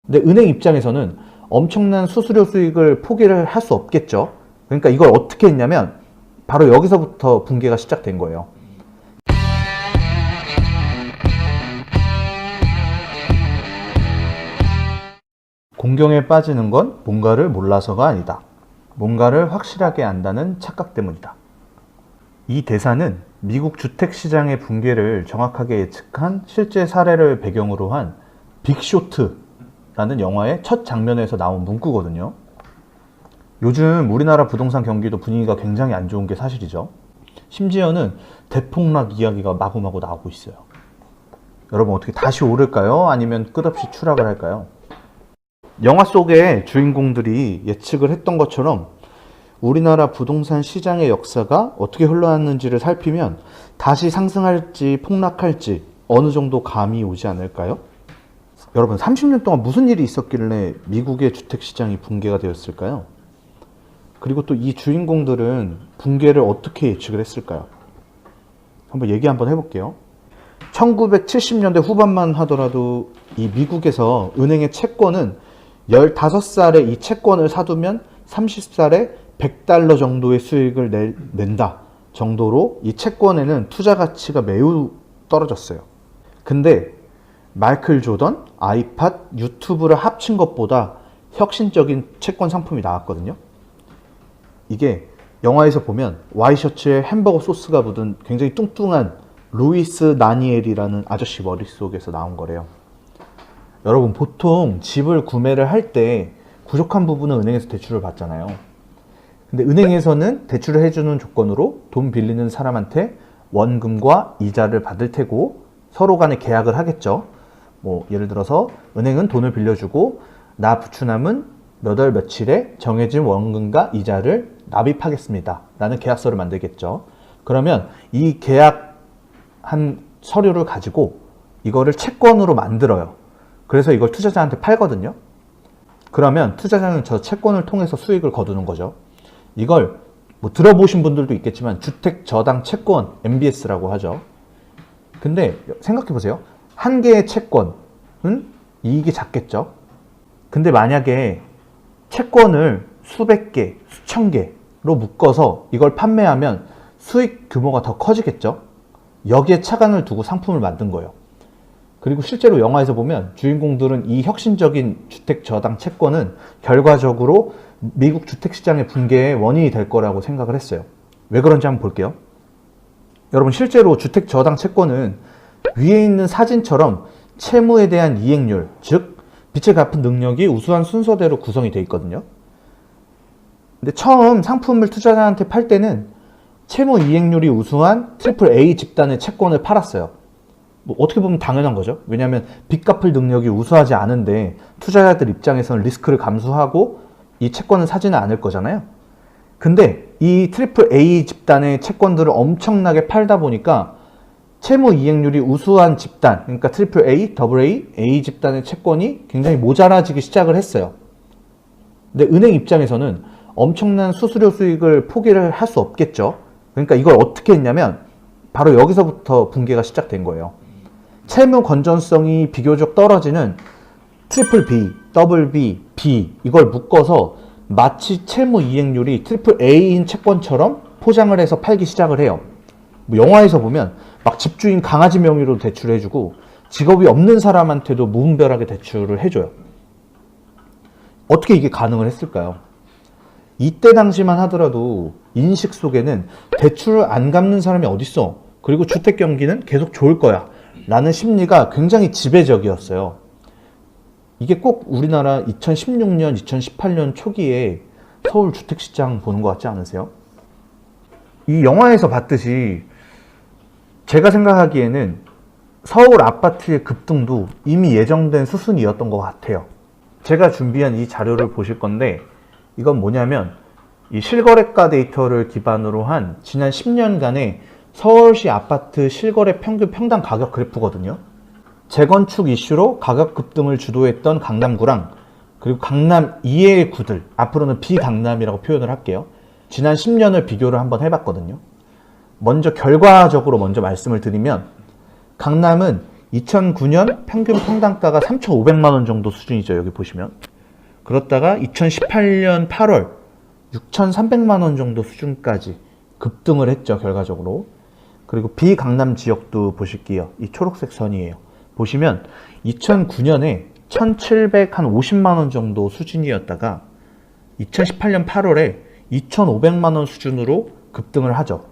근데 은행 입장에서는 엄청난 수수료 수익을 포기를 할 수 없겠죠. 그러니까 이걸 어떻게 했냐면 바로 여기서부터 붕괴가 시작된 거예요. 공경에 빠지는 건 뭔가를 몰라서가 아니다. 뭔가를 확실하게 안다는 착각 때문이다. 이 대사는 미국 주택시장의 붕괴를 정확하게 예측한 실제 사례를 배경으로 한 빅쇼트라는 영화의 첫 장면에서 나온 문구거든요. 요즘 우리나라 부동산 경기도 분위기가 굉장히 안 좋은 게 사실이죠. 심지어는 대폭락 이야기가 마구마구 나오고 있어요. 여러분 어떻게 다시 오를까요? 아니면 끝없이 추락을 할까요? 영화 속의 주인공들이 예측을 했던 것처럼 우리나라 부동산 시장의 역사가 어떻게 흘러왔는지를 살피면 다시 상승할지 폭락할지 어느 정도 감이 오지 않을까요? 여러분 30년 동안 무슨 일이 있었길래 미국의 주택시장이 붕괴가 되었을까요? 그리고 또 이 주인공들은 붕괴를 어떻게 예측을 했을까요? 한번 얘기 한번 해볼게요. 1970년대 후반만 하더라도 이 미국에서 은행의 채권은 15살에 이 채권을 사두면 30살에 $100 정도의 수익을 낸다 정도로 이 채권에는 투자 가치가 매우 떨어졌어요. 근데 마이클 조던, 아이팟, 유튜브를 합친 것보다 혁신적인 채권 상품이 나왔거든요. 이게 영화에서 보면 와이셔츠에 햄버거 소스가 묻은 굉장히 뚱뚱한 루이스 나니엘이라는 아저씨 머릿속에서 나온 거래요. 여러분 보통 집을 구매를 할 때 부족한 부분은 은행에서 대출을 받잖아요. 근데 은행에서는 대출을 해주는 조건으로 돈 빌리는 사람한테 원금과 이자를 받을 테고 서로 간에 계약을 하겠죠. 뭐 예를 들어서 은행은 돈을 빌려주고 나 부추남은 몇 월 며칠에 정해진 원금과 이자를 납입하겠습니다 라는 계약서를 만들겠죠. 그러면 이 계약한 서류를 가지고 이거를 채권으로 만들어요. 그래서 이걸 투자자한테 팔거든요. 그러면 투자자는 저 채권을 통해서 수익을 거두는 거죠. 이걸 뭐 들어보신 분들도 있겠지만 주택저당 채권, MBS라고 하죠. 근데 생각해 보세요. 한 개의 채권은 이익이 작겠죠. 근데 만약에 채권을 수백 개, 수천 개로 묶어서 이걸 판매하면 수익 규모가 더 커지겠죠. 여기에 차관을 두고 상품을 만든 거예요. 그리고 실제로 영화에서 보면 주인공들은 이 혁신적인 주택저당 채권은 결과적으로 미국 주택시장의 붕괴의 원인이 될 거라고 생각을 했어요. 왜 그런지 한번 볼게요. 여러분 실제로 주택저당 채권은 위에 있는 사진처럼 채무에 대한 이행률, 즉 빚을 갚은 능력이 우수한 순서대로 구성이 되어 있거든요. 근데 처음 상품을 투자자한테 팔 때는 채무 이행률이 우수한 트리플 A 집단의 채권을 팔았어요. 뭐 어떻게 보면 당연한 거죠. 왜냐하면 빚 갚을 능력이 우수하지 않은데 투자자들 입장에서는 리스크를 감수하고 이 채권을 사지는 않을 거잖아요. 근데 이 트리플 A 집단의 채권들을 엄청나게 팔다 보니까 채무 이행률이 우수한 집단, 그러니까 트리플 A, 더블 A, A 집단의 채권이 굉장히 모자라지기 시작을 했어요. 근데 은행 입장에서는 엄청난 수수료 수익을 포기를 할 수 없겠죠. 그러니까 이걸 어떻게 했냐면 바로 여기서부터 붕괴가 시작된 거예요. 채무 건전성이 비교적 떨어지는 트리플 B, 더블 B, B 이걸 묶어서 마치 채무 이행률이 트리플 A인 채권처럼 포장을 해서 팔기 시작을 해요. 뭐 영화에서 보면 막 집주인 강아지 명의로 대출해주고 직업이 없는 사람한테도 무분별하게 대출을 해줘요. 어떻게 이게 가능을 했을까요? 이때 당시만 하더라도 인식 속에는 대출을 안 갚는 사람이 어딨어. 그리고 주택 경기는 계속 좋을 거야. 라는 심리가 굉장히 지배적이었어요. 이게 꼭 우리나라 2016년, 2018년 초기에 서울 주택시장 보는 것 같지 않으세요? 이 영화에서 봤듯이 제가 생각하기에는 서울 아파트의 급등도 이미 예정된 수순이었던 것 같아요. 제가 준비한 이 자료를 보실 건데 이건 뭐냐면 이 실거래가 데이터를 기반으로 한 지난 10년간의 서울시 아파트 실거래 평균 평당 가격 그래프거든요. 재건축 이슈로 가격 급등을 주도했던 강남구랑 그리고 강남 이외의 구들, 앞으로는 비강남이라고 표현을 할게요. 지난 10년을 비교를 한번 해봤거든요. 먼저 결과적으로 먼저 말씀을 드리면 강남은 2009년 평균 평당가가 3,500만 원 정도 수준이죠. 여기 보시면. 그렇다가 2018년 8월 6,300만 원 정도 수준까지 급등을 했죠. 결과적으로. 그리고 비강남 지역도 보실게요. 이 초록색 선이에요. 보시면 2009년에 1,750만 원 정도 수준이었다가 2018년 8월에 2,500만 원 수준으로 급등을 하죠.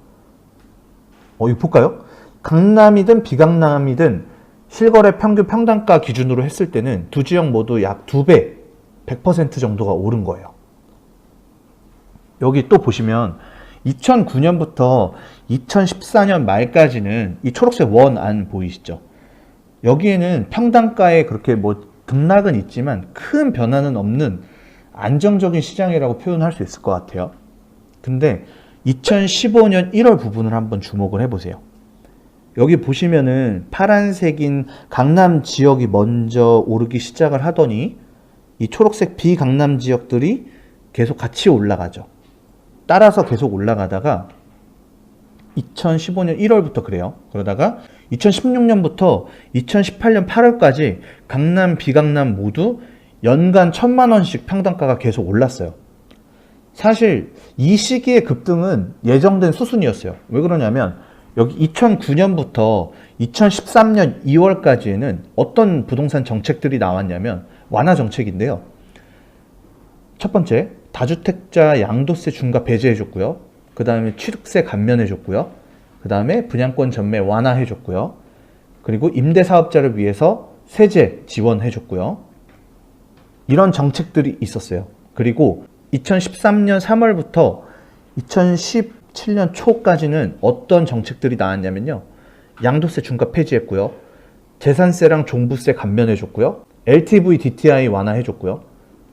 이거 볼까요? 강남이든 비강남이든 실거래 평균 평당가 기준으로 했을 때는 두 지역 모두 약 2배, 100% 정도가 오른 거예요. 여기 또 보시면 2009년부터 2014년 말까지는 이 초록색 원 안 보이시죠? 여기에는 평당가에 그렇게 뭐 등락은 있지만 큰 변화는 없는 안정적인 시장이라고 표현할 수 있을 것 같아요. 근데 2015년 1월 부분을 한번 주목을 해보세요. 여기 보시면은 파란색인 강남 지역이 먼저 오르기 시작을 하더니 이 초록색 비강남 지역들이 계속 같이 올라가죠. 따라서 계속 올라가다가 2015년 1월부터 그래요. 그러다가 2016년부터 2018년 8월까지 강남, 비강남 모두 연간 1,000만 원씩 평당가가 계속 올랐어요. 사실 이 시기의 급등은 예정된 수순이었어요. 왜 그러냐면 여기 2009년부터 2013년 2월까지에는 어떤 부동산 정책들이 나왔냐면 완화 정책인데요. 첫 번째, 다주택자 양도세 중과 배제해줬고요. 그 다음에 취득세 감면해줬고요. 그 다음에 분양권 전매 완화해줬고요. 그리고 임대사업자를 위해서 세제 지원해줬고요. 이런 정책들이 있었어요. 그리고 2013년 3월부터 2017년 초까지는 어떤 정책들이 나왔냐면요. 양도세 중과 폐지했고요. 재산세랑 종부세 감면해줬고요. LTV, DTI 완화해줬고요.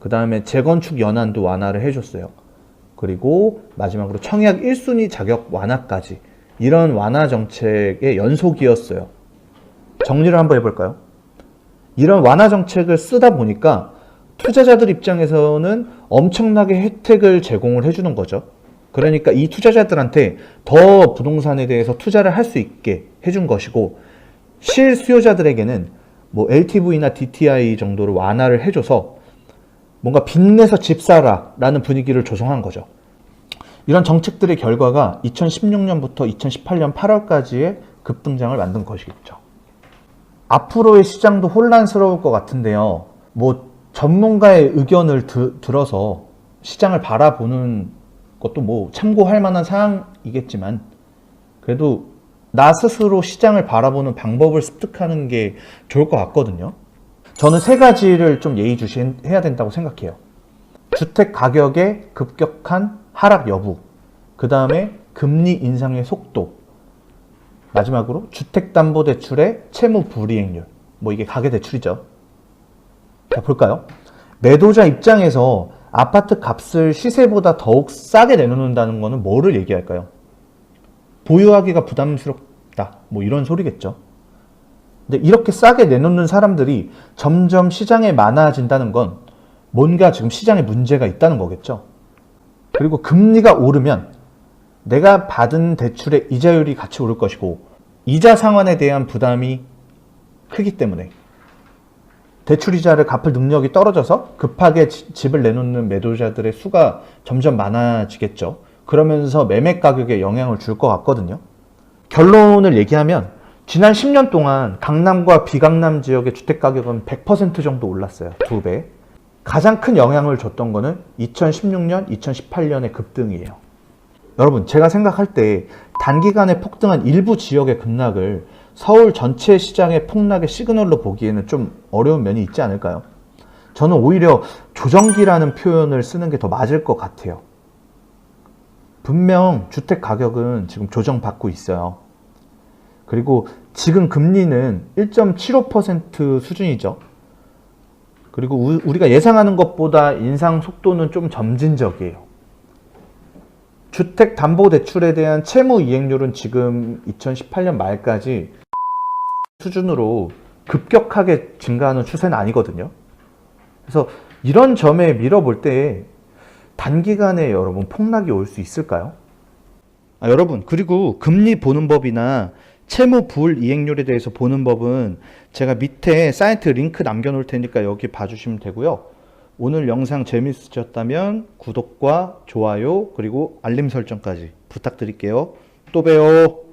그 다음에 재건축 연한도 완화를 해줬어요. 그리고 마지막으로 청약 1순위 자격 완화까지 이런 완화 정책의 연속이었어요. 정리를 한번 해볼까요? 이런 완화 정책을 쓰다 보니까 투자자들 입장에서는 엄청나게 혜택을 제공을 해주는 거죠. 그러니까 이 투자자들한테 더 부동산에 대해서 투자를 할 수 있게 해준 것이고, 실수요자들에게는 뭐 LTV나 DTI 정도로 완화를 해줘서 뭔가 빚내서 집 사라 라는 분위기를 조성한 거죠. 이런 정책들의 결과가 2016년부터 2018년 8월까지의 급등장을 만든 것이겠죠. 앞으로의 시장도 혼란스러울 것 같은데요. 뭐 전문가의 의견을 들어서 시장을 바라보는 것도 뭐 참고할 만한 사항이겠지만, 그래도 나 스스로 시장을 바라보는 방법을 습득하는 게 좋을 것 같거든요. 저는 세 가지를 좀 예의주시해야 된다고 생각해요. 주택 가격의 급격한 하락 여부, 그 다음에 금리 인상의 속도, 마지막으로 주택담보대출의 채무 불이행률, 뭐 이게 가계대출이죠. 자, 볼까요? 매도자 입장에서 아파트 값을 시세보다 더욱 싸게 내놓는다는 것은 뭐를 얘기할까요? 보유하기가 부담스럽다, 뭐 이런 소리겠죠. 근데 이렇게 싸게 내놓는 사람들이 점점 시장에 많아진다는 건 뭔가 지금 시장에 문제가 있다는 거겠죠. 그리고 금리가 오르면 내가 받은 대출의 이자율이 같이 오를 것이고, 이자 상환에 대한 부담이 크기 때문에 대출이자를 갚을 능력이 떨어져서 급하게 집을 내놓는 매도자들의 수가 점점 많아지겠죠. 그러면서 매매 가격에 영향을 줄 것 같거든요. 결론을 얘기하면 지난 10년 동안 강남과 비강남 지역의 주택가격은 100% 정도 올랐어요. 2배. 가장 큰 영향을 줬던 거는 2016년, 2018년의 급등이에요. 여러분, 제가 생각할 때 단기간에 폭등한 일부 지역의 급락을 서울 전체 시장의 폭락의 시그널로 보기에는 좀 어려운 면이 있지 않을까요? 저는 오히려 조정기라는 표현을 쓰는 게 더 맞을 것 같아요. 분명 주택 가격은 지금 조정받고 있어요. 그리고 지금 금리는 1.75% 수준이죠. 그리고 우리가 예상하는 것보다 인상 속도는 좀 점진적이에요. 주택담보대출에 대한 채무 이행률은 지금 2018년 말까지 수준으로 급격하게 증가하는 추세는 아니거든요. 그래서 이런 점에 밀어볼 때 단기간에 여러분 폭락이 올 수 있을까요? 여러분, 그리고 금리 보는 법이나 채무 불이행률에 대해서 보는 법은 제가 밑에 사이트 링크 남겨놓을 테니까 여기 봐주시면 되고요. 오늘 영상 재밌으셨다면 구독과 좋아요 그리고 알림 설정까지 부탁드릴게요. 또 봬요.